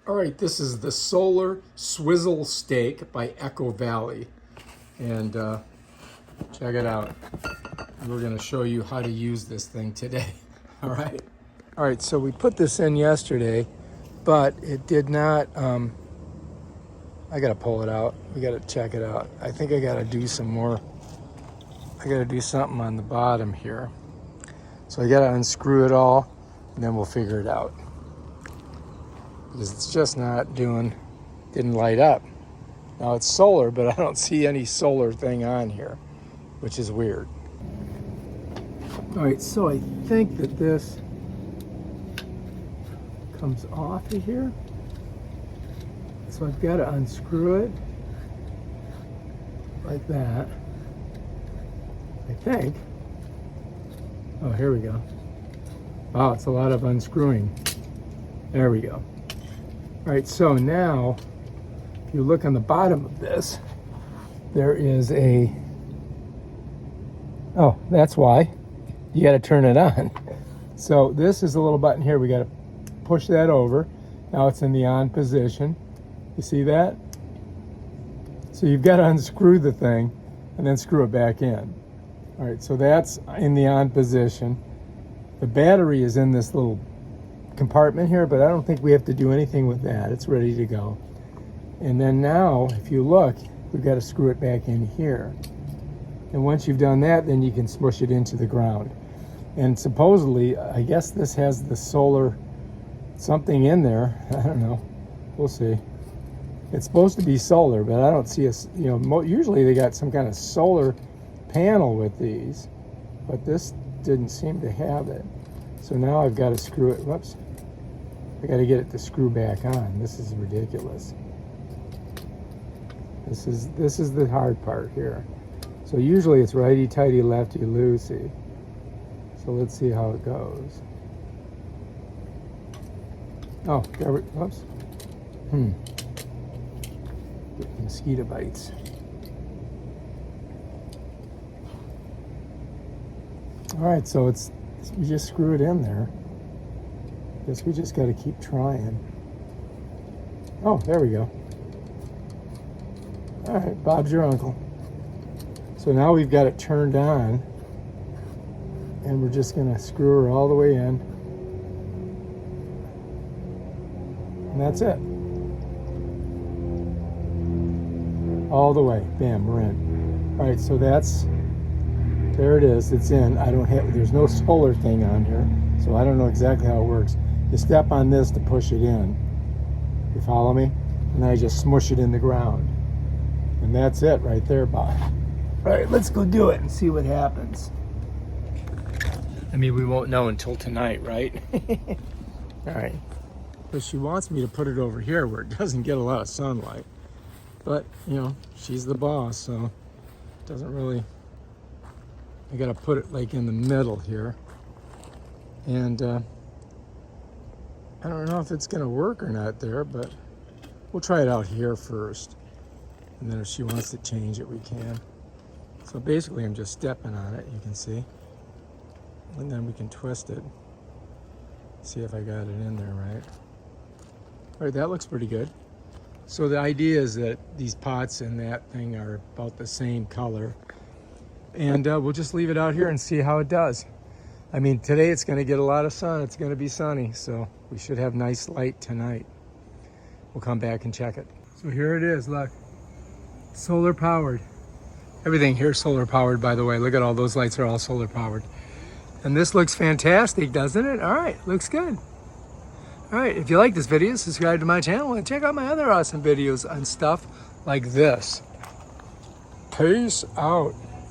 All right, this is the Solar Swizzle Steak by Echo Valley. And check it out. We're gonna show you how to use this thing today. All right, so we put this in yesterday, but it did not, I gotta pull it out. We gotta check it out. I think I gotta do some more. I gotta do something on the bottom here. So I gotta unscrew it all, and then we'll figure it out. Because it's just not didn't light up. Now it's solar, but I don't see any solar thing on here, which is weird. All right, so I think that this comes off of here. So I've got to unscrew it like that, I think. Oh, here we go. Wow, it's a lot of unscrewing. There we go. All right, so now, if you look on the bottom of this, there is oh, that's why. You gotta turn it on. So this is a little button here. We gotta push that over. Now it's in the on position. You see that? So you've got to unscrew the thing and then screw it back in. All right, so that's in the on position. The battery is in this little compartment here, but I don't think we have to do anything with that. It's ready to go. And then now, if you look, we've got to screw it back in here. And once you've done that, then you can smush it into the ground. And supposedly, I guess this has the solar something in there. I don't know. We'll see. It's supposed to be solar, but I don't see usually they got some kind of solar panel with these, but this didn't seem to have it. So now I've got to screw it. Whoops. I got to get it to screw back on. This is ridiculous. This is the hard part here. So usually it's righty-tighty, lefty-loosey. So let's see how it goes. Oh, there we, whoops. Get mosquito bites. All right, so we just screw it in there. Guess we just got to keep trying. Oh, there we go. All right, Bob's your uncle. So now we've got it turned on, and we're just going to screw her all the way in. And that's it. All the way. Bam, we're in. All right, so there it is. It's in. There's no solar thing on here, so I don't know exactly how it works. You step on this to push it in. You follow me? And then I just smush it in the ground. And that's it right there, Bob. All right, let's go do it and see what happens. I mean, we won't know until tonight, right? All right. So she wants me to put it over here where it doesn't get a lot of sunlight. But, she's the boss, so it doesn't really... I got to put it like in the middle here. And I don't know if it's going to work or not there, but we'll try it out here first. And then if she wants to change it, we can. So basically, I'm just stepping on it, you can see. And then we can twist it. See if I got it in there right. All right, that looks pretty good. So the idea is that these pots and that thing are about the same color. And we'll just leave it out here and see how it does. I mean, today it's going to get a lot of sun. It's going to be sunny, so we should have nice light tonight. We'll come back and check it. So here it is, look. Solar powered. Everything here is solar powered, by the way. Look at all those lights are all solar powered. And this looks fantastic, doesn't it? All right, looks good. All right, if you like this video, subscribe to my channel and check out my other awesome videos on stuff like this. Peace out.